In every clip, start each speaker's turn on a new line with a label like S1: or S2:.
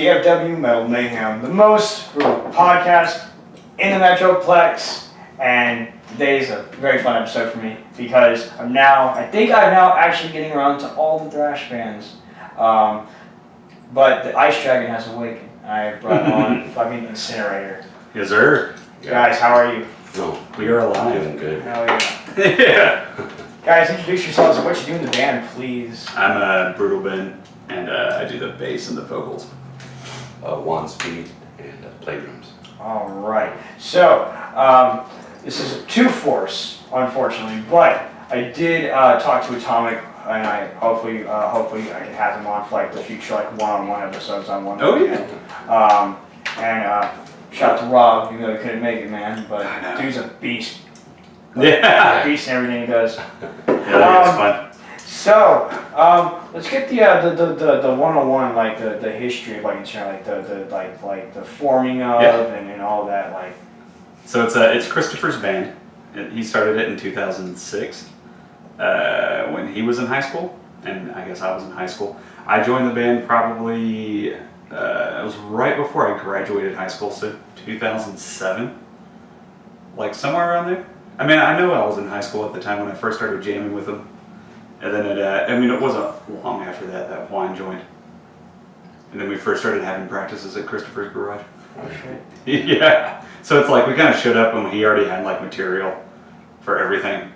S1: DFW Metal Mayhem, the most podcast in the Metroplex, and today is a very fun episode for me because I'm now actually getting around to all the thrash bands, but the Ice Dragon has awakened. I brought on fucking Insinnerator.
S2: Yes, sir.
S1: Guys, how are you?
S2: No, we are alive.
S3: Doing good.
S1: Hell yeah.
S2: Yeah.
S1: Guys, introduce yourselves and what you do in the band, please.
S2: I'm a Brutal Ben, and I do the bass and the vocals.
S3: One speed and playdrums.
S1: All right. So, this is a two-force, unfortunately, but I did talk to Atomic, and I hopefully I can have him on for like the future, like one-on-one episodes on one.
S2: Oh yeah.
S1: Shout out to Rob, even though he couldn't make it, man. But dude's a beast.
S2: Yeah.
S1: Beast in everything he does.
S2: Yeah, it's fun.
S1: So, let's get the 101, like the history of like the forming of and all that, like.
S2: So it's Christopher's band. He started it in 2006 when he was in high school, and I guess I was in high school. I joined the band probably it was right before I graduated high school, so 2007, like somewhere around there. I mean, I know I was in high school at the time when I first started jamming with them. And then it wasn't long after that Juan joined. And then we first started having practices at Christopher's garage.
S1: Oh shit.
S2: Yeah. So it's like we kind of showed up when he already had like material for everything.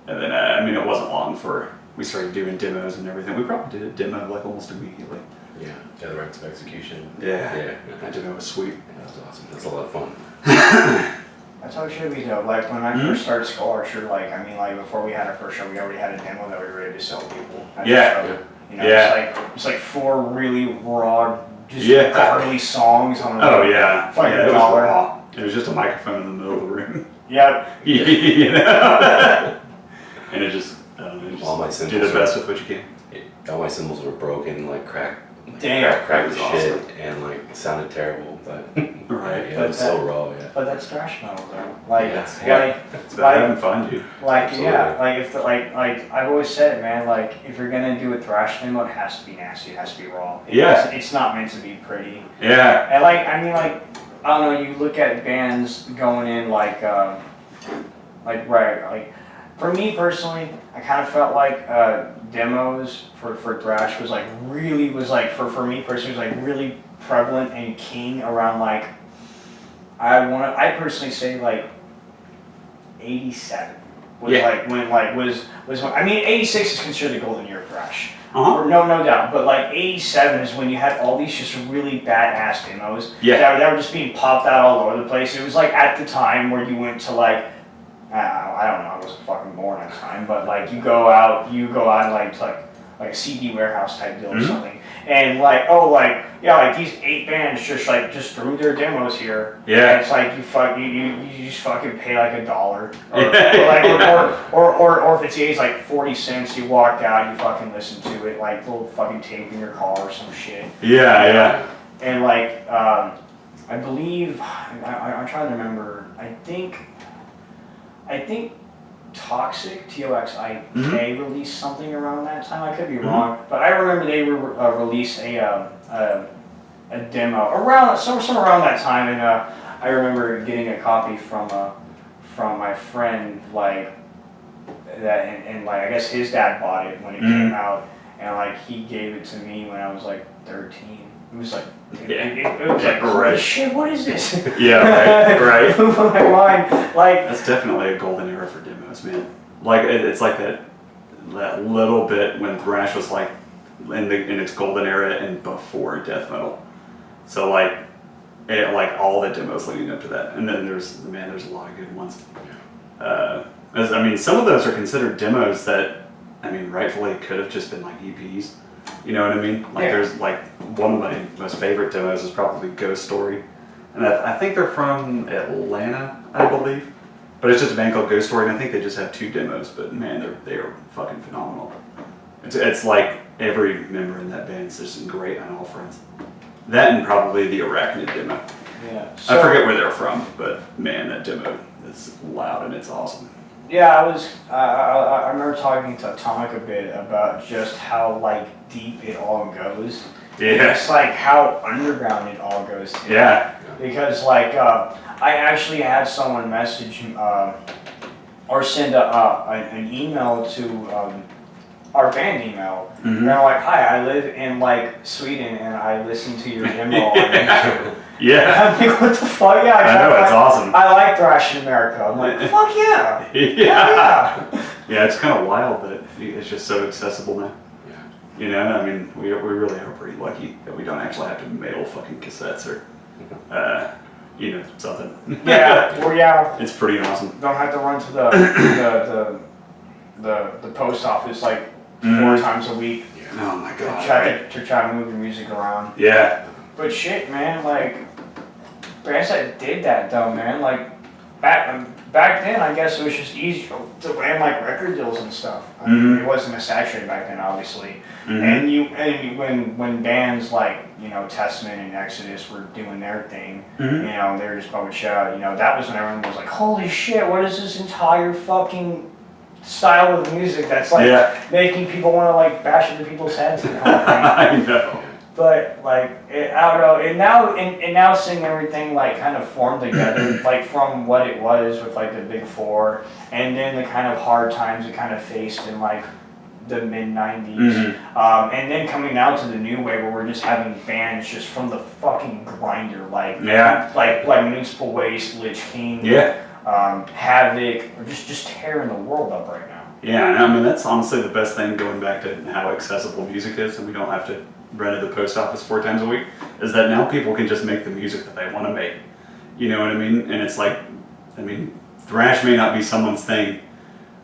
S2: And then, it wasn't long for we started doing demos and everything. We probably did a demo like almost immediately.
S3: Yeah, the rights of execution.
S2: Yeah. That demo was sweet.
S3: That was awesome. That's a lot of fun.
S1: That's how it should be though. Like when I first started Skull Archer, before we had our first show, we already had a demo that we were ready to sell people. It's like four really raw, just gnarly songs on fucking
S2: it was
S1: dollar.
S2: raw. It was just a microphone in the middle of the room.
S1: Yep.
S2: You know? And it just
S3: all my
S2: do
S3: cymbals
S2: the best with what you can.
S3: All my cymbals were broken, like cracked.
S1: Damn.
S3: Cracked
S2: That
S3: to
S2: was
S3: shit,
S2: awesome.
S3: and like it sounded terrible, but
S2: Right.
S3: yeah, it was so raw. Yeah.
S1: But that's thrash metal though. Like,
S2: It's about having fun, dude.
S1: I've always said, man, like if you're gonna do a thrash demo, it has to be nasty. It has to be raw. It's not meant to be pretty.
S2: Yeah.
S1: And I don't know. You look at bands going in for me personally, I kind of felt like demos for thrash was for me personally was like really prevalent and king around like I personally say like 87 was when 86 is considered the golden year of thrash.
S2: Uh-huh.
S1: No doubt, but like 87 is when you had all these just really badass demos that were just being popped out all over the place. It was like at the time where you went to like I don't know, I wasn't fucking born at the time, but like you go out and like a CD warehouse type deal or something, and these 8 bands just threw their demos here.
S2: Yeah.
S1: And it's like you just fucking pay like $1, or if it's it's like 40 cents. You walked out, you fucking listened to it, like little fucking tape in your car or some shit.
S2: Yeah.
S1: And I believe I'm trying to remember. I think Toxic, TOXIK, released something around that time. I could be wrong, but I remember they released a demo around somewhere around that time, and I remember getting a copy from my friend like that, and I guess his dad bought it when it came out, and he gave it to me when I was like 13. It was like, holy shit, what is this?
S2: Yeah, right.
S1: My mind,
S2: that's definitely a golden era for demos, man. Like it's like that little bit when thrash was like in its golden era and before death metal. So all the demos leading up to that, and then there's a lot of good ones. Some of those are considered demos that rightfully could have just been like EPs. You know what I mean? There's one of my most favorite demos is probably Ghost Story, and I think they're from Atlanta, I believe. But it's just a band called Ghost Story, and I think they just have 2 demos. But man, they are fucking phenomenal. It's like every member in that band is just great on All Friends. That and probably the Arachnid demo.
S1: Yeah.
S2: I forget where they're from, but man, that demo is loud and it's awesome.
S1: Yeah, I remember talking to Atomic a bit about just how deep it all goes,
S2: Yeah.
S1: It's like how underground it all goes to.
S2: Yeah.
S1: Because like I actually had someone message or send an email to our band email. And they're like, "Hi, I live in like Sweden and I listen to your demo on YouTube."
S2: Yeah.
S1: I'm like, "What the fuck? Yeah,
S2: I know, it's awesome.
S1: I like thrash in America." I'm like, "Fuck yeah,
S2: Yeah.
S1: yeah."
S2: Yeah, it's kind of wild that it's just so accessible now.
S3: Yeah.
S2: You know, I mean, we really are pretty lucky that we don't actually have to mail fucking cassettes or, you know, something.
S1: Yeah, well, yeah.
S2: It's pretty awesome.
S1: Don't have to run to the post office like 4 times a week
S2: Oh my
S1: to
S2: god.
S1: try to move your music around.
S2: Yeah.
S1: But shit, man, like bands that did that though, man, like back then, I guess it was just easy to land like record deals and stuff. I mean, it wasn't as saturated back then, obviously. And when bands like, you know, Testament and Exodus were doing their thing, you know, they were just bumping shit out. You know, that was when everyone was like, "Holy shit, what is this entire fucking style of music that's like making people want to like bash into people's heads and all that."
S2: I know.
S1: But like, I don't know. And now seeing everything like kind of form together, like from what it was with like the Big Four, and then the kind of hard times it kind of faced in like the mid '90s, and then coming out to the new wave where we're just having bands just from the fucking grinder, like Municipal Waste, Lich King, Havoc, or just tearing the world up right now.
S2: Yeah, and I mean that's honestly the best thing going back to how accessible music is, and we don't have to run to the post office 4 times a week, is that now people can just make the music that they want to make. You know what I mean? And it's like, I mean, thrash may not be someone's thing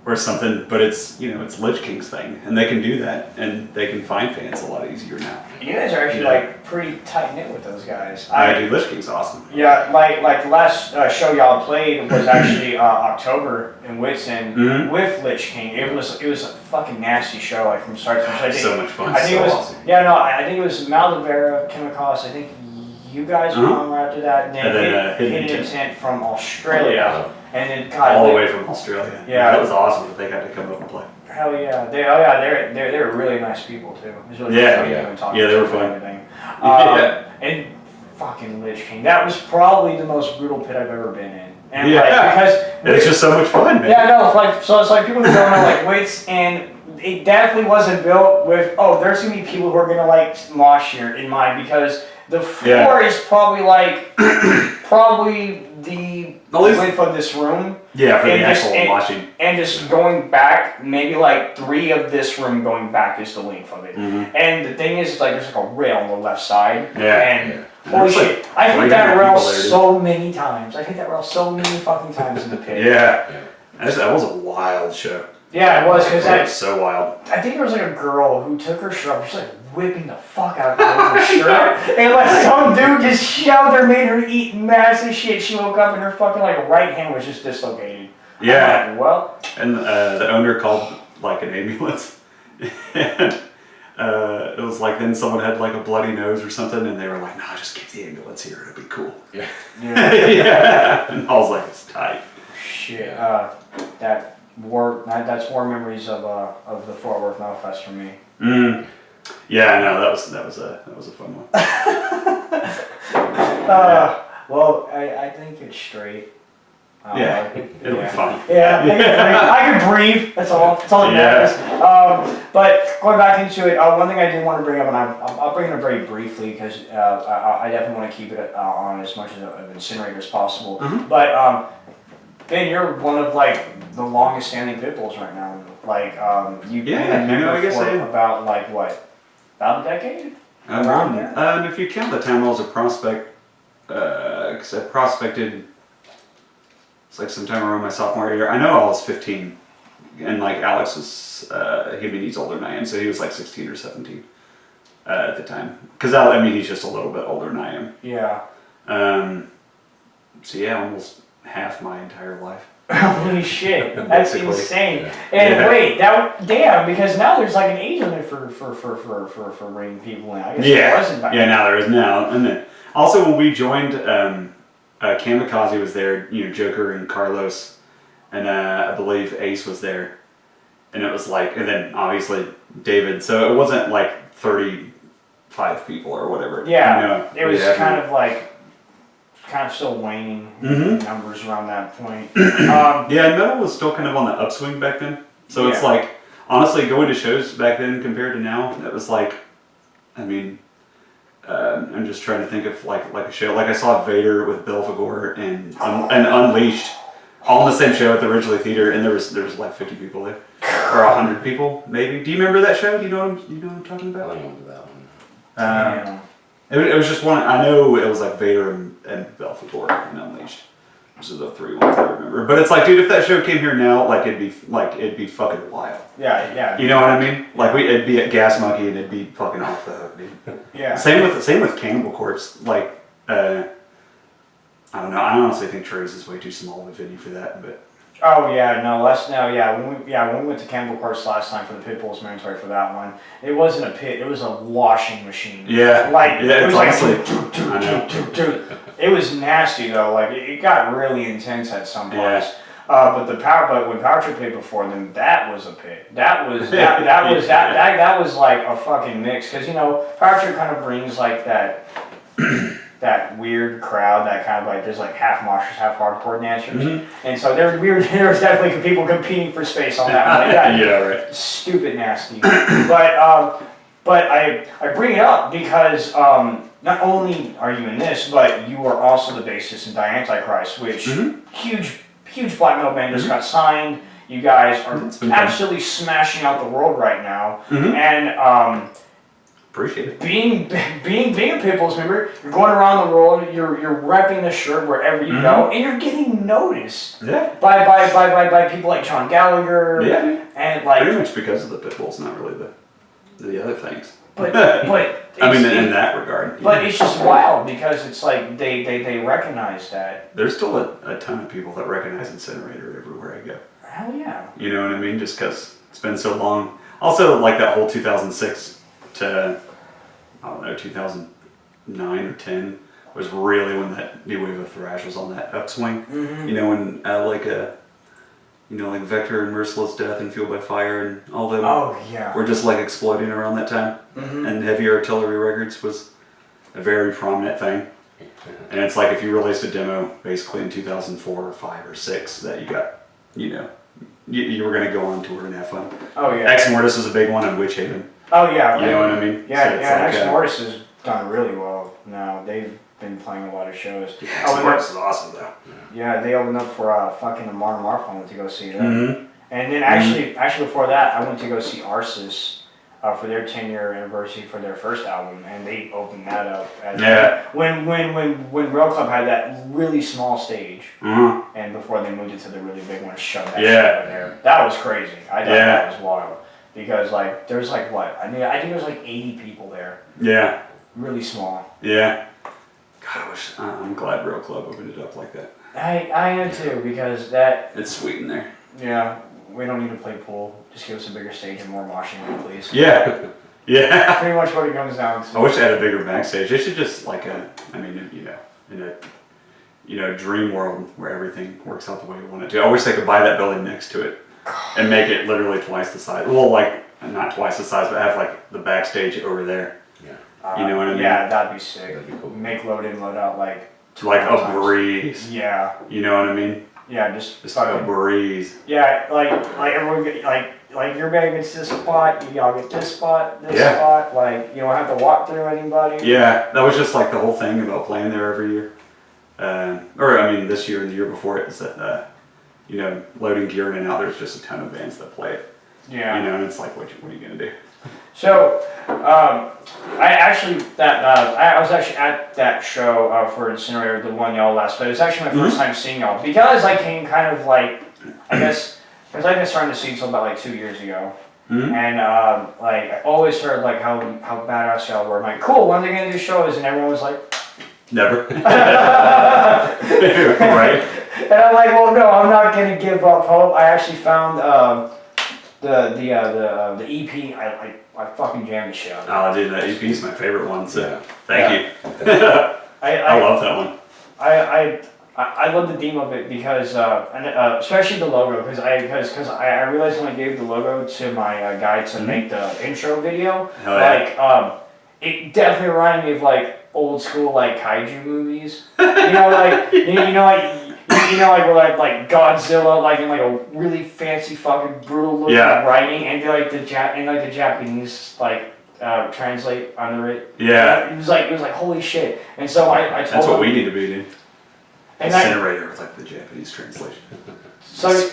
S2: or something, but it's, you know, it's Lich King's thing, and they can do that, and they can find fans a lot easier now.
S1: You guys are actually like pretty tight knit with those guys.
S2: Dude, Lich King's awesome.
S1: Yeah, like the last show y'all played was actually October in Wits End with Lich King. It was a fucking nasty show, like from start to finish.
S2: So much fun.
S1: I think
S2: so
S1: it was
S2: awesome.
S1: I think it was Maldivera, Chemicals. I think you guys were on right after that, and then Hidden Intent from Australia, and then God,
S2: all the way from Australia.
S1: Yeah,
S2: that was awesome that they got to come up and play.
S1: Hell yeah, they're really nice people too. It was really
S2: they were fun.
S1: And everything. And fucking Lich King, that was probably the most brutal pit I've ever been in. And because
S2: it's just so much fun, man.
S1: Yeah, no, like so it's like people who don't know like Wits, and it definitely wasn't built with there's gonna be people who are gonna like mosh here in mind, because the floor is probably like the width of this room.
S2: Yeah, for the actual washing.
S1: And just going back, maybe like 3 of this room going back is the length of it. And the thing is, like, there's like a rail on the left side. And holy shit, I hit that rail so many times. I hit that rail so many fucking times in the pit.
S2: That was a wild show.
S1: Yeah, it was, because
S2: that was so wild.
S1: I think there was like a girl who took her shirt off, she's like whipping the fuck out of her shirt, and like some dude just shoved her, made her eat massive shit. She woke up and her fucking like right hand was just dislocated.
S2: Yeah.
S1: Like, well.
S2: And the owner called like an ambulance, and it was like then someone had like a bloody nose or something, and they were like, "Nah, just keep the ambulance here. It'll be cool."
S3: Yeah.
S2: And I was like, "It's tight."
S1: Shit. That's war memories of the Fort Worth Metal Fest for me.
S2: Yeah, no, that was a fun one.
S1: Well, I think it's straight.
S2: It'll be fun.
S1: Yeah, I can breathe. That's all. That's all that matters. But going back into it, one thing I did want to bring up, and I'll bring it up very briefly because I definitely want to keep it on as much of Insinnerator as possible. But Ben, you're one of like the longest standing pit bulls right now. Like you've been a member for about like what? About a decade? Around there?
S2: If you count the time I was a prospect, because I prospected, it's like sometime around my sophomore year. I know I was 15, and like Alex was, he's older than I am, so he was like 16 or 17 at the time. Because I mean, he's just a little bit older than I am.
S1: Yeah.
S2: So yeah, almost half my entire life.
S1: Holy shit, that's insane. And wait, damn, because now there's like an age limit for bringing people in. I guess there wasn't back then.
S2: Now there is now. And then also when we joined, Kamikaze was there, you know, Joker and Carlos, and I believe Ace was there, and it was like, and then obviously David. So it wasn't like 30 5 people or whatever.
S1: Yeah,
S2: You know,
S1: it was
S2: yeah,
S1: kind of still waning numbers around that point.
S2: Yeah, and metal was still kind of on the upswing back then. So it's like, honestly, going to shows back then compared to now, it was like, I mean, I'm just trying to think of like a show. Like I saw Vader with Belphegor and Unleashed all in the same show at the Ridgely Theater, and there was like 50 people there, or 100 people maybe. Do you remember that show? Do you know what I'm talking
S3: I
S2: about?
S3: don't remember that one.
S2: It was just one. I know it was like Vader and Belphegor and Unleashed. Those are the 3 ones I remember. But it's like, dude, if that show came here now, like it'd be fucking wild.
S1: Yeah.
S2: You know what I mean? Like it'd be at Gas Monkey and it'd be fucking off the hook, dude.
S1: Yeah.
S2: Same with Cannibal Corpse. Like, I don't know. I honestly think Trey's is way too small of a venue for that. But
S1: Oh yeah, no, when we went to Campbell Course last time for the Pit Bulls mandatory for that one, it wasn't a pit, it was a washing machine.
S2: yeah,
S1: Like
S2: yeah,
S1: it was
S2: honestly,
S1: like
S2: I know.
S1: It was nasty though. Like it got really intense at some
S2: Yeah.
S1: points. But when Power Trip played before them, that was a pit. That was like a fucking mix, because Power Trip kind of brings like that that weird crowd, that kind of like, there's like half moshers, half hardcore dancers, and so there was definitely people competing for space on that one. Like that.
S2: Yeah, right.
S1: Stupid nasty. But I bring it up because not only are you in this, but you are also the bassist in Thy Antichrist, which huge black metal band just got signed. You guys are absolutely smashing out the world right now, and
S2: appreciate it.
S1: being a Pit Bulls member, you're going around the world, you're repping the shirt wherever you go, and you're getting noticed by people like John Gallagher, and like
S2: pretty much because of the Pit Bulls, not really the other things.
S1: But
S2: I mean, in that regard.
S1: But it's just wild because it's like they recognize that.
S2: There's still a ton of people that recognize Insinnerator everywhere I go.
S1: Hell yeah.
S2: You know what I mean? Just because it's been so long. Also, like that whole 2006 to, I don't know, 2009 or 10 was really when that new wave of thrash was on that upswing. You know, when like Vector and Merciless Death and Fueled by Fire and all them were just like exploding around that time. And Heavy Artillery Records was a very prominent thing. And it's like if you released a demo basically in 2004 or 5 or 6 that you got, you were going to go on tour and have fun. Oh yeah. Ex Mortis was a big one, and Witch Haven.
S1: Oh yeah.
S2: You know what I mean?
S1: Yeah, so Ex Mortis has done really well now. They've been playing a lot of shows.
S2: Ex Mortis is awesome though.
S1: Yeah, they opened up for fucking the Martin Marf. I went to go see them. And then actually before that, I went to go see Arsis for their 10-year anniversary for their first album, and they opened that up. When Rail Club had that really small stage, and before they moved it to the really big one, shoved that shit over there. That was crazy. I thought that was wild. Because like there's like what? I think there's like 80 people there. Yeah. Really small.
S2: Yeah. God, I'm glad Rail Club opened it up like that.
S1: I am too, because
S2: it's sweet in there.
S1: Yeah. We don't need to play pool. Just give us a bigger stage and more moshing room, please.
S2: Yeah. Yeah.
S1: Pretty much what it comes down to.
S2: I wish I had a bigger backstage. They should just in a dream world where everything works out the way you want it to. I wish they could buy that building next to it and make it literally twice the size. Well, like not twice the size, but have like the backstage over there. Yeah. You know what I mean?
S1: Yeah, that'd be sick.
S3: That'd be cool.
S1: Make load in, load out like
S2: a breeze.
S1: Yeah.
S2: You know what I mean?
S1: Yeah, just
S2: like a breeze.
S1: Yeah, like everyone get, like your bag gets this spot, y'all get this spot, spot. Like you don't have to walk through anybody.
S2: Yeah, that was just like the whole thing about playing there every year. This year and the year before it is that loading gear in and out. There's just a ton of bands that play it. Yeah. And it's like, what are you gonna do?
S1: So, I was actually at that show for Insinnerator, the one y'all last played. It was actually my first time seeing y'all, because I came kind of like, because I've been starting to see until about like 2 years ago. And I always heard like how badass y'all were. I'm like, cool, when are they gonna do shows? And everyone was like, never. Right. And I'm like, well, no, I'm not gonna give up hope. I actually found the EP. I fucking jammed the shit out of it.
S2: Oh, dude, that EP is my favorite one. So thank you. I love that one.
S1: I love the theme of it because, especially the logo, because I realized when I gave the logo to my guy to make the intro video, it definitely reminded me of like old school like kaiju movies. You know, like like where like Godzilla like in like a really fancy fucking brutal looking writing, and like the Japanese like translate under it.
S2: Yeah.
S1: It was like holy shit. And so I told
S2: That's what
S1: him,
S2: we need to be, dude. Insinnerator is like the Japanese translation.
S1: Because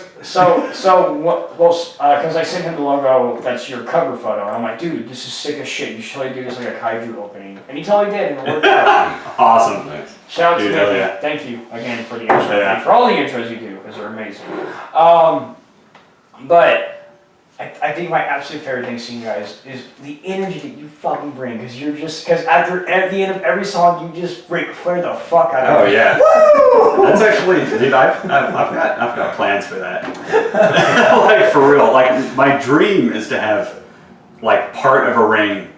S1: I sent him the logo, that's your cover photo, and I'm like, dude, this is sick as shit, you should totally do this like a kaiju opening. And he totally did, and it worked out.
S2: Awesome.
S1: Nice. Shout out to Nicky. Thank you again for the intro, and for all the intros you do, because they're amazing. But I think my absolute favorite thing seeing you guys is the energy that you fucking bring, because at the end of every song, you just Ric Flair the fuck out of it.
S2: Oh yeah. Woo! That's actually, dude, I've got plans for that. Like for real. Like my dream is to have like part of a ring,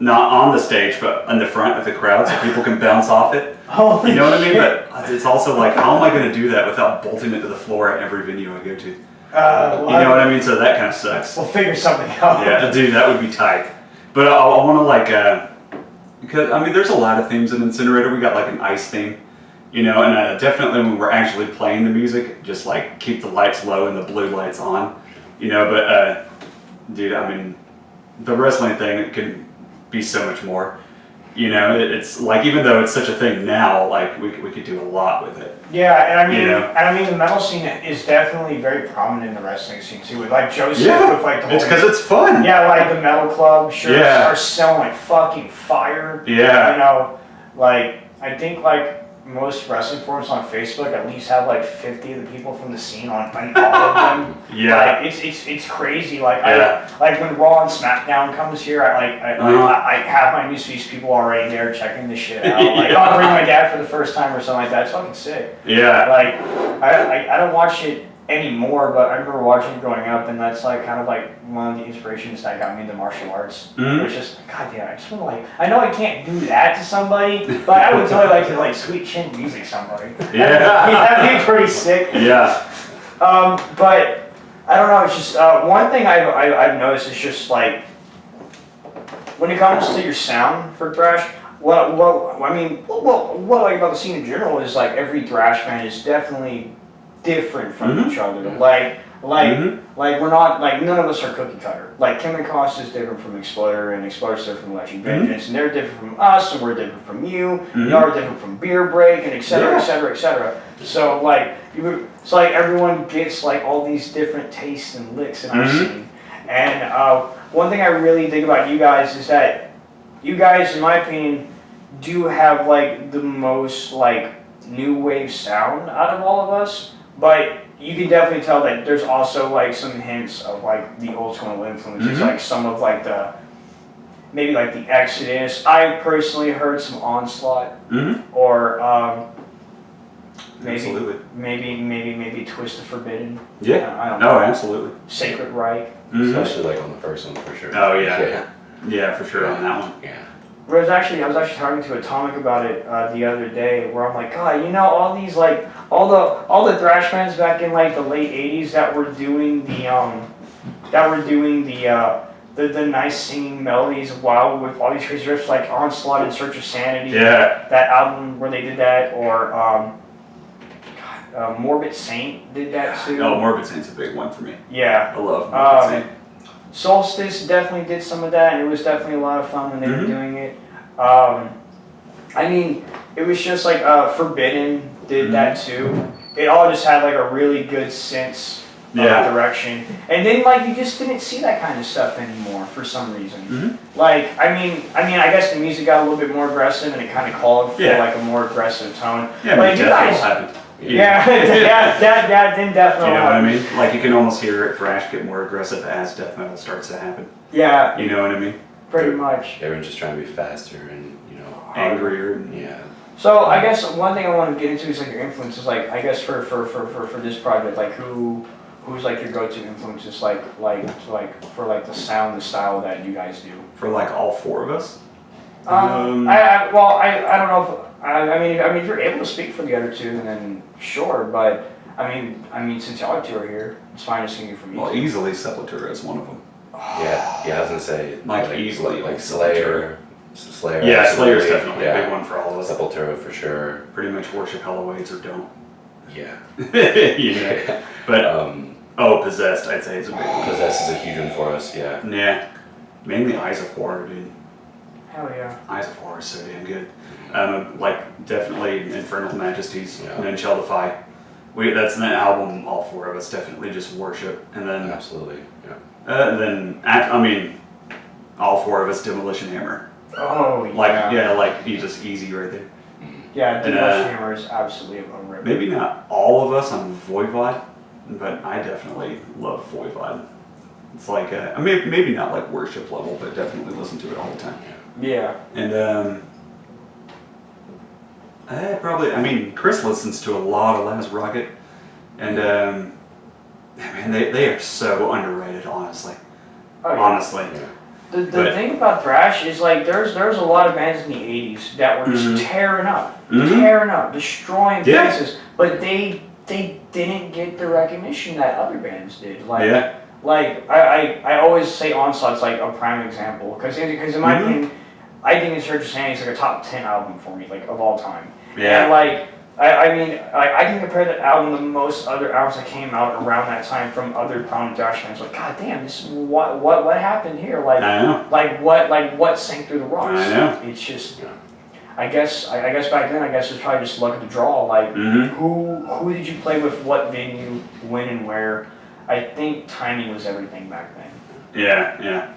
S2: not on the stage, but in the front of the crowd, so people can bounce off it.
S1: Holy
S2: you know what I mean?
S1: shit.
S2: But it's also like, how am I going to do that without bolting it to the floor at every venue I go to?
S1: Well,
S2: you know what I mean? So that kind of sucks.
S1: We'll figure something out.
S2: Yeah, dude, that would be tight. But I want to like, because I mean, there's a lot of themes in Insinnerator. We got like an ice theme, you know, and definitely when we're actually playing the music, just like keep the lights low and the blue lights on, you know. But dude, I mean, the wrestling thing can be so much more. You know, it's like, even though it's such a thing now, like we could do a lot with it.
S1: Yeah, and I mean,
S2: you know?
S1: The metal scene is definitely very prominent in the wrestling scene too. With like Joseph, with like the whole.
S2: It's because it's fun.
S1: Yeah, like the metal club shirts are selling like fucking fire.
S2: Yeah.
S1: You know, like I think like most wrestling forums on Facebook at least have like 50 of the people from the scene on all of them.
S2: Yeah.
S1: Like it's crazy. Like like when Raw and SmackDown comes here, I have my newsfeed people already there checking this shit out. Like I'll bring my dad for the first time or something like that. It's fucking sick.
S2: Yeah.
S1: Like I don't watch it anymore, but I remember watching it growing up, and that's like kind of like one of the inspirations that got me into martial arts. Which is, goddamn, I just want to like, I know I can't do that to somebody, but I would totally like to like sweet chin music somebody.
S2: Yeah.
S1: That'd be pretty sick.
S2: Yeah.
S1: But I don't know. It's just one thing I've noticed is just like when it comes to your sound for thrash. What I like about the scene in general is like every thrash band is definitely different from each other. Like we're not like, none of us are cookie cutter. Like Kim and Cost is different from Exploder, and Exploder's different from Electric Vengeance, and they're different from us, and we're different from you. Y'all are different from Beer Break, and et cetera, et cetera, et cetera. So like it's like everyone gets like all these different tastes and licks in our scene. And one thing I really think about you guys is that you guys, in my opinion, do have like the most like new wave sound out of all of us. But you can definitely tell that there's also like some hints of like the old school influences, like some of like maybe like the Exodus. I personally heard some Onslaught, or maybe Twist of Forbidden.
S2: Yeah.
S1: I don't know.
S2: Oh, absolutely.
S1: Sacred Reich.
S3: Especially like on the first one for sure.
S2: Oh yeah. Yeah, for sure on that one.
S3: Yeah.
S1: I was actually talking to Atomic about it the other day, where I'm like, God, you know, all these like all the thrash bands back in like the late '80s that were doing the nice singing melodies while with all these crazy riffs, like Onslaught, In Search of Sanity.
S2: Yeah.
S1: That album where they did that, or Morbid Saint did that too.
S2: Oh, Morbid Saint's a big one for me.
S1: Yeah.
S2: I love Morbid Saint.
S1: Solstice definitely did some of that, and it was definitely a lot of fun when they were doing it. I mean, it was just like Forbidden did that too. It all just had like a really good sense of direction. And then like you just didn't see that kind of stuff anymore for some reason. Like I mean, I guess the music got a little bit more aggressive, and it kind of called for like a more aggressive tone.
S2: Yeah,
S1: but
S2: you guys happened.
S1: Yeah, that then death metal.
S2: You know what I mean? Like you can almost hear thrash get more aggressive as death metal starts to happen.
S1: Yeah.
S2: You know what I mean?
S1: Pretty much.
S3: Everyone's just trying to be faster and, you know,
S2: angrier.
S3: Yeah.
S1: So I guess one thing I want to get into is like your influences. Like I guess for this project, like who's like your go-to influences? Like for like the sound, the style that you guys do.
S2: For like all four of us.
S1: I don't know if. I mean, if you're able to speak for the other two, then sure. But I mean, since y'all two are here, it's fine to sing it from you.
S2: Well, easily Sepultura is one of them.
S3: Yeah, I was gonna say
S2: like easily
S3: like Slayer. Slayer.
S2: Yeah, Slayer's
S3: absolutely.
S2: definitely a big one for all of us.
S3: Sepultura for sure.
S2: Pretty much worship Hallowades or don't.
S3: Yeah.
S2: You know? But Possessed, I'd say is a big one.
S3: Possessed is a huge one for us. Yeah.
S2: Yeah, mainly Eyes of Horror, dude.
S1: Hell yeah.
S2: Eyes of Horror is so damn good. Like definitely Infernal Majesties,
S3: Yeah.
S2: and then Shall Defy. That's an album all four of us definitely just worship, and then
S3: Absolutely. Yeah.
S2: All four of us Demolition Hammer.
S1: Oh yeah.
S2: Like you just easy right there.
S1: Yeah,
S2: And,
S1: Demolition Hammer is absolutely a rip.
S2: Maybe not all of us on Voivod, but I definitely love Voivod. It's like maybe not like worship level, but definitely listen to it all the time.
S1: Yeah.
S2: And Chris listens to a lot of Last Rocket, and man, they are so underrated, honestly.
S1: Oh, yeah.
S2: Honestly.
S3: Yeah.
S1: The thing about thrash is like there's a lot of bands in the '80s that were just tearing up, destroying places, but they didn't get the recognition that other bands did. Like I always say Onslaught's like a prime example because in my opinion, I think it's Church of Sanity is like a top 10 album for me, like of all time.
S2: Yeah.
S1: And like I can compare that album to most other albums that came out around that time from other prominent thrash fans. Like, God damn, this what happened here? Like,
S2: I know.
S1: Like what sank through the rocks?
S2: I know.
S1: It's just, I guess back then, it's probably just luck of the draw. Like, who did you play with? What venue? When and where? I think timing was everything back then.
S2: Yeah.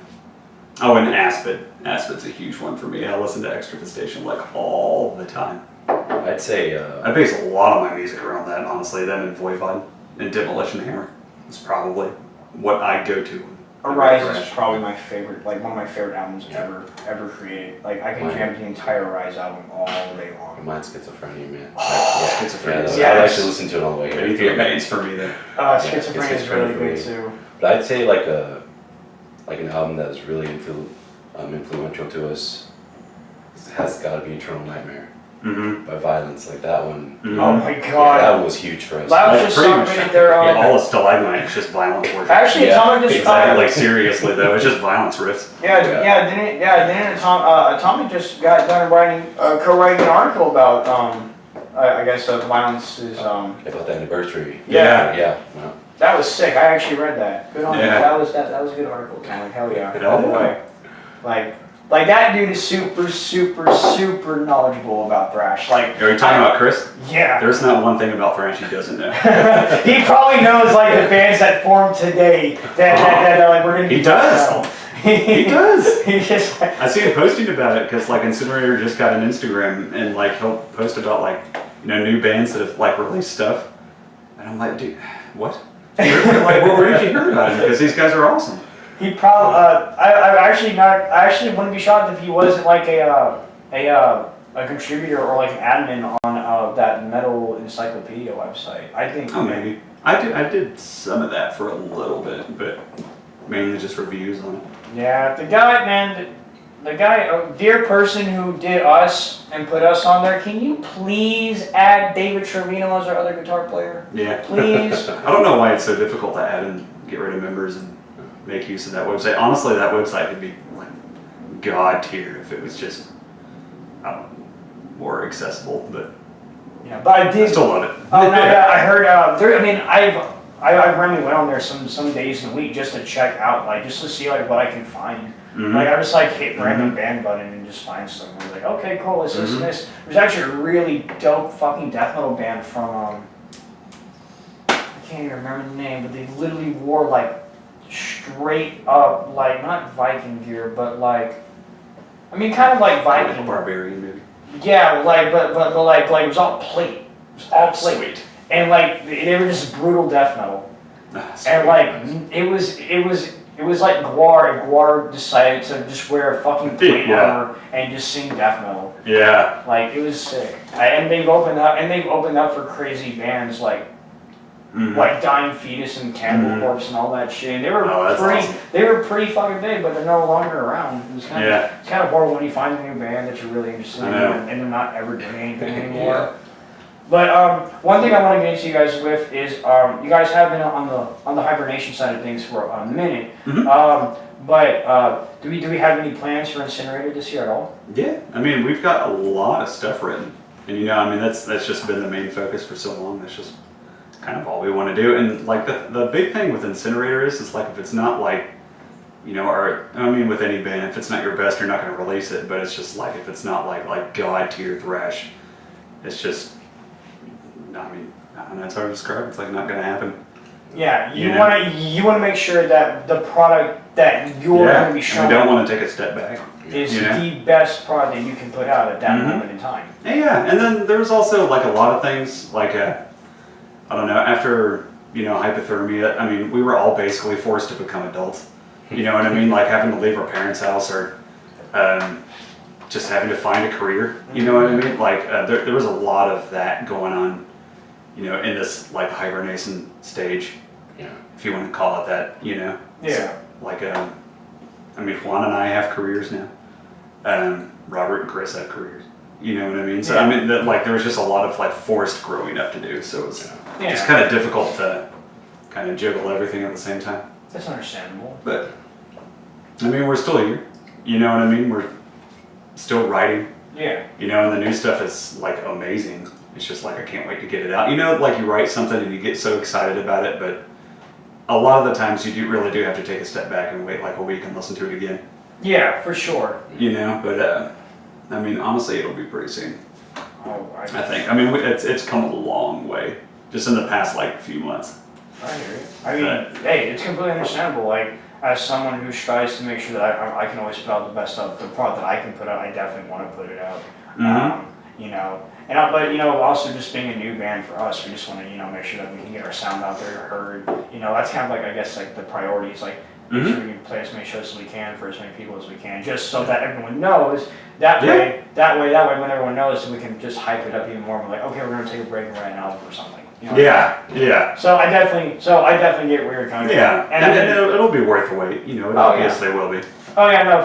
S2: Oh, and Aspid's a huge one for me. I listen to Extravastation like all the time.
S3: I'd say.
S2: I base a lot of my music around that, honestly. Them and Voivod and Demolition Hammer is probably what I go to.
S1: Arise is probably my favorite, like one of my favorite albums ever created. Like I can jam the entire Arise album all day long.
S3: Mine's Schizophrenia, man.
S2: Schizophrenia.
S3: Yeah, I actually listen to it all the way here.
S2: Anything remains for me there.
S1: Schizophrenia is really good too.
S3: But I'd say like an album that is really influential to us has got to be Eternal Nightmare by Violence. Like that one.
S1: Oh my god.
S3: Yeah, that one was huge for us.
S1: That was just celebrated their
S2: all of Stalagmite. It's just violence worship.
S1: Actually, Atomic just
S2: like seriously though, it's just violence riffs.
S1: Then Atomic just got done co-writing an article about I guess violence is
S3: about the anniversary.
S1: Yeah.
S3: Wow.
S1: That was sick. I actually read that. Good on you.
S2: Yeah.
S1: That was a good article. Like hell yeah. All the way. Like that dude is super knowledgeable about thrash. Like,
S2: are you talking about Chris?
S1: Yeah.
S2: There's not one thing about thrash he doesn't know.
S1: He probably knows like the bands that formed today that like we're gonna.
S2: He does. He does.
S1: He just.
S2: I see him posting about it because like Insinnerator just got an Instagram and like he'll post about like new bands that have like released stuff, and I'm like, dude, what? Where did you hear about him? Because these guys are awesome.
S1: He probably. I actually wouldn't be shocked if he wasn't like a contributor or like an admin on that Metal Encyclopedia website. I think.
S2: Oh, maybe. I did some of that for a little bit, but mainly just reviews on it.
S1: Yeah, the guy, dear person who did us and put us on there, can you please add David Trevino as our other guitar player?
S2: Yeah.
S1: Please.
S2: I don't know why it's so difficult to add and get rid of members and make use of that website. Honestly, that website could be like god tier if it was just, I don't know, more accessible, but
S1: yeah, but I did.
S2: I still love it.
S1: Oh no, yeah, I heard. I randomly went on there some days in the week just to check out, like just to see like what I can find. Like I just like hit random band button and just find something. Like okay, cool, it's this and this. There's actually a really dope fucking death metal band from I can't even remember the name, but they literally wore like straight up like not Viking gear, but like kind of like Viking.
S2: Barbarian maybe.
S1: Yeah, like but like it was all plate. It was all plate.
S2: Sweet.
S1: And like they were just brutal death metal. And like it was like Guar, and Guar decided to just wear fucking plate armor and just sing death metal.
S2: Yeah.
S1: Like it was sick. And they've opened up for crazy bands like Dying Fetus and Cannibal Corpse and all that shit. And they were pretty fucking big, but they're no longer around. It's kind of horrible when you find a new band that you're really interested in and they're not ever doing anything anymore. But one thing I want to get into you guys with is you guys have been on the hibernation side of things for a minute. But do we have any plans for Insinnerator this year at all?
S2: Yeah, I mean, we've got a lot of stuff written, and I mean, that's just been the main focus for so long. That's just kind of all we want to do. And like the big thing with Insinnerator is like if it's not like, or I mean, with any band, if it's not your best, you're not going to release it. But it's just like if it's not like god tier thrash, it's just, I mean, I don't know, it's hard to describe. It's like not going to happen.
S1: Yeah, you want to make sure that the product that you're going to be showing,
S2: we don't want to take a step back,
S1: is the best product that you can put out at that moment in time.
S2: Yeah, and then there's also like a lot of things like I don't know, after hypothermia. I mean, we were all basically forced to become adults. You know what I mean? Like having to leave our parents' house or just having to find a career. You know what I mean? Like there was a lot of that going on. In this like hibernation stage, if you want to call it that,
S1: Yeah.
S2: So, like, I mean, Juan and I have careers now. Robert and Chris have careers. You know what I mean? So I mean, like, there was just a lot of like forced growing up to do. So it was just kind of difficult to kind of juggle everything at the same time.
S1: That's understandable.
S2: But I mean, we're still here. You know what I mean? We're still writing.
S1: Yeah.
S2: And the new stuff is like amazing. It's just like I can't wait to get it out. Like you write something and you get so excited about it, but a lot of the times you really do have to take a step back and wait like a week and listen to it again.
S1: Yeah, for sure.
S2: But I mean, honestly, it'll be pretty soon.
S1: Oh,
S2: I think. I mean, it's come a long way just in the past like few months.
S1: I hear it. I mean, hey, it's completely understandable. Like, as someone who strives to make sure that I can always put out the best of the product that I can put out, I definitely want to put it out. But also just being a new band for us, we just want to make sure that we can get our sound out there heard. That's kind of like, I guess, like the priorities. Like, make sure we can play as many shows as we can for as many people as we can, just so that everyone knows. That way, when everyone knows, we can just hype it up even more. We're like, okay, we're gonna take a break and write an album or something.
S2: Yeah.
S1: So I definitely get where you're coming from.
S2: And it'll be worth the wait. It obviously will be.
S1: Oh yeah, no.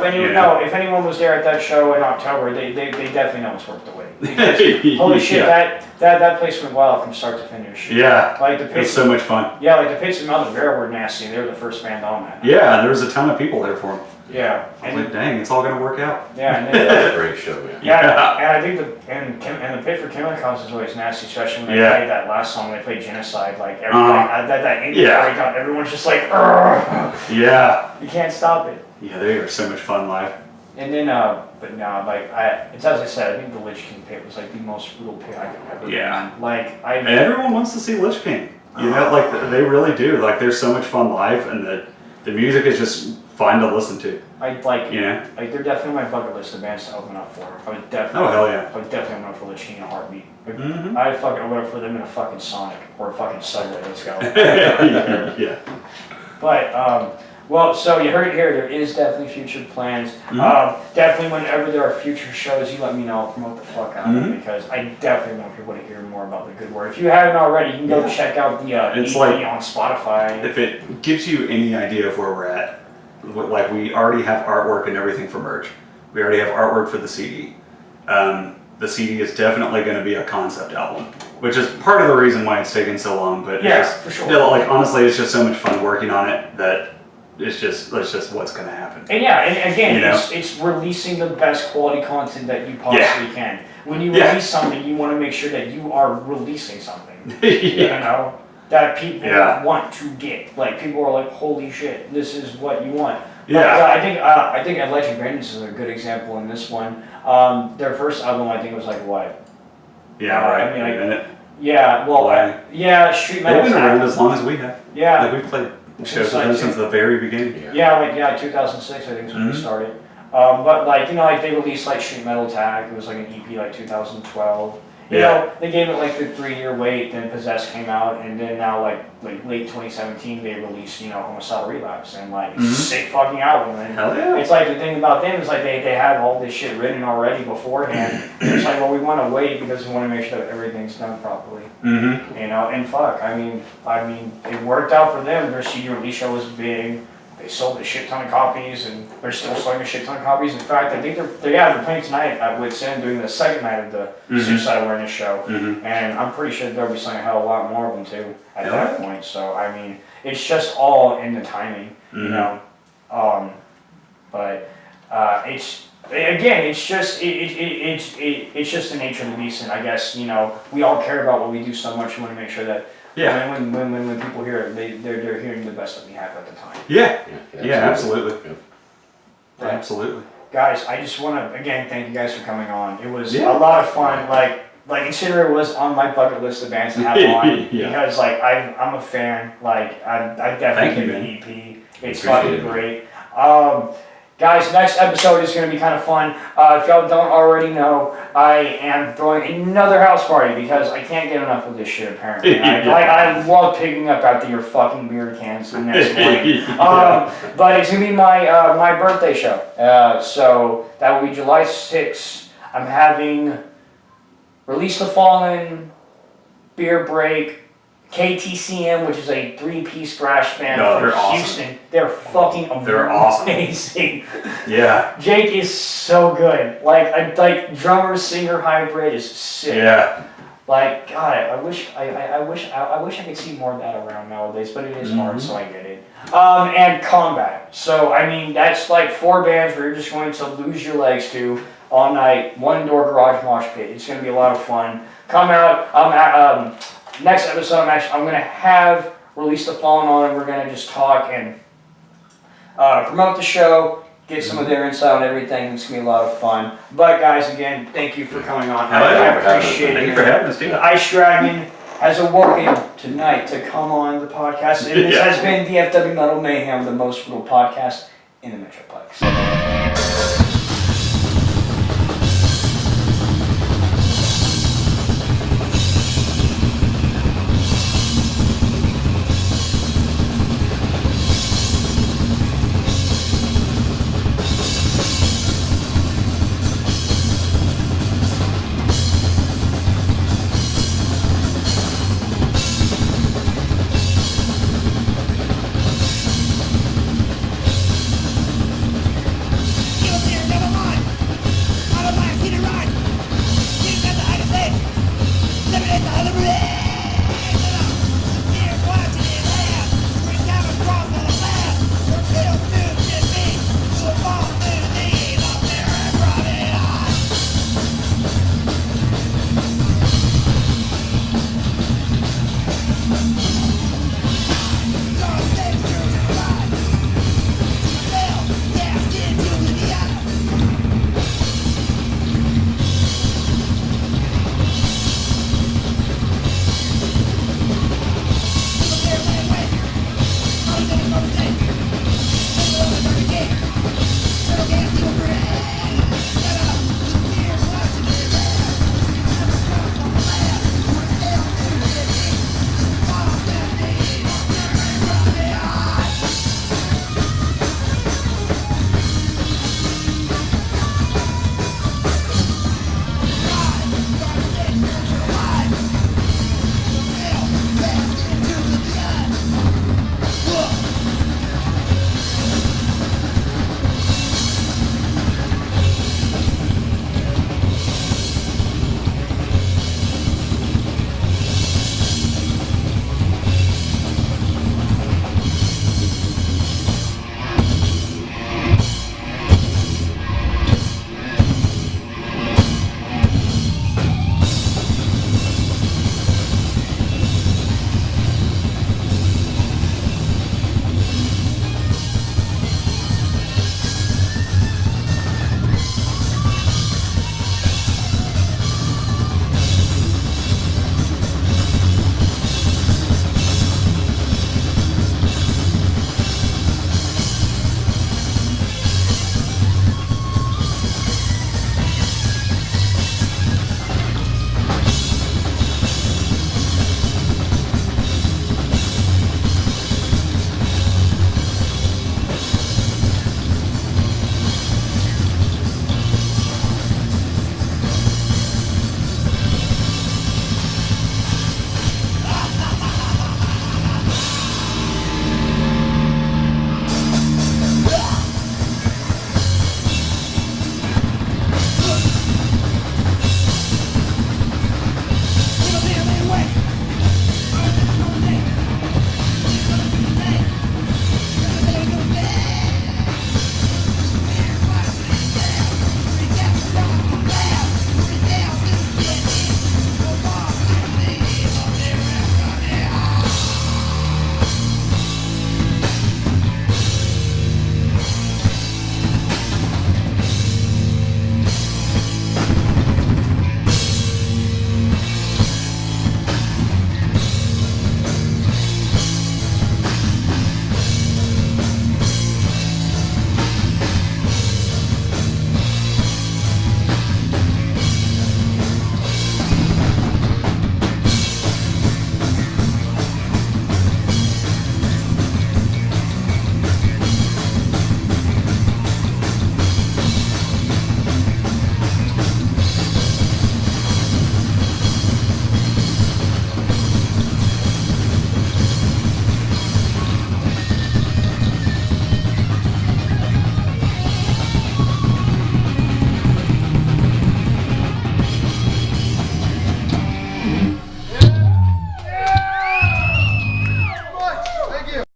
S1: If anyone was there at that show in October, they definitely know it's worth the wait. Because, holy shit, that place went wild from start to finish.
S2: Yeah,
S1: like the pits,
S2: it was so much fun.
S1: Yeah, like the Pits and Mouth Bear were nasty. They were the first band on that.
S2: Yeah, there was a ton of people there for them.
S1: Yeah,
S2: I was like, dang, it's all gonna work out.
S1: Yeah, and
S3: that was a great show.
S1: Yeah, and I think the pit for Chemicals is always nasty, especially when they played that last song. They played Genocide. Like everybody, that indie breakdown, everyone's just like,
S2: yeah,
S1: you can't stop it.
S2: Yeah, they are so much fun live.
S1: And then, but no, like it's as I said, I think the Lich King pit was like the most brutal pit I could ever.
S2: Yeah.
S1: And
S2: everyone wants to see Lich King. Like they really do. Like there's so much fun live, and the music is just fun to listen to.
S1: Like they're definitely on my bucket list of bands to open up for. I would definitely.
S2: Oh hell yeah.
S1: I would definitely open up for Lich King in a heartbeat. I'd fucking open up for them in a fucking Sonic or a fucking Subway. Let's go.
S2: Yeah.
S1: But well, so you heard it here. There is definitely future plans. Definitely, whenever there are future shows, you let me know. I'll promote the fuck out of it because I definitely want people to hear more about the good word. If you haven't already, you can go check out the EP on Spotify.
S2: If it gives you any idea of where we're at, like we already have artwork and everything for merch. We already have artwork for the CD. The CD is definitely going to be a concept album, which is part of the reason why it's taken so long. But
S1: for sure.
S2: Like honestly, it's just so much fun working on it that. It's just what's going to happen.
S1: And and again, it's releasing the best quality content that you possibly can. When you release something, you want to make sure that you are releasing something. That people want to get. Like people are like, holy shit, this is what you want. I think Legend Vengeance is a good example in this one. Their first album, I think, was like what?
S2: Yeah, right.
S1: I mean, like,
S2: a minute.
S1: Yeah, well, Street Metal.
S2: They've been around as long as we have.
S1: Yeah.
S2: Like we've played shows with them since the very beginning.
S1: 2006 I think is when we started. But like they released like Street Metal Attack. It was like an EP like 2012. They gave it like the 3-year wait. Then Possessed came out, and then now like late 2017 they released Homicidal Relapse and like sick fucking album. And
S2: hell yeah.
S1: It's like the thing about them is like they have all this shit written already beforehand. It's like, well, we want to wait because we want to make sure that everything's done properly. And fuck, I mean, it worked out for them. Their CD release show was big. They sold a shit ton of copies, and they're still selling a shit ton of copies. In fact, I think they're playing tonight at Wits End, doing the second night of the Suicide Awareness show, and I'm pretty sure they'll be selling a hell of a lot more of them too at that point. So I mean, it's just all in the timing, you know. But it's again, it's just it's just the nature of the beast, and I guess we all care about what we do so much. We want to make sure that. Yeah. When people hear it, they're hearing the best that we have at the time.
S2: Yeah, absolutely.
S1: Yeah.
S2: Absolutely.
S1: Guys, I just want to again thank you guys for coming on. It was a lot of fun. Like Insinnerator was on my bucket list of bands to have on because I'm a fan. Like I definitely dig the EP. It's fucking great. Guys, next episode is going to be kind of fun. If y'all don't already know, I am throwing another house party because I can't get enough of this shit, apparently. I love picking up after your fucking beer cans the next morning. But it's going to be my birthday show. So that will be July 6th. I'm having Release the Fallen, Beer Break, KTCM, which is a 3-piece thrash band from Houston. Awesome. They're fucking amazing.
S2: They're awesome. Yeah.
S1: Jake is so good. Like drummer singer hybrid is sick.
S2: Yeah.
S1: Like God, I wish I could see more of that around nowadays, but it is hard, so I get it. And Combat. So I mean that's like 4 bands where you're just going to lose your legs to all night. 1-door garage mosh pit. It's gonna be a lot of fun. Come out. Next episode, I'm going to have Release the Fallen on, and we're going to just talk and promote the show, get some of their insight on everything. It's going to be a lot of fun. But guys, again, thank you for coming on. I appreciate it.
S2: Thank you for having us, too.
S1: The Ice Dragon has awoken tonight to come on the podcast. And this has been DFW Metal Mayhem, the most brutal podcast in the Metroplex.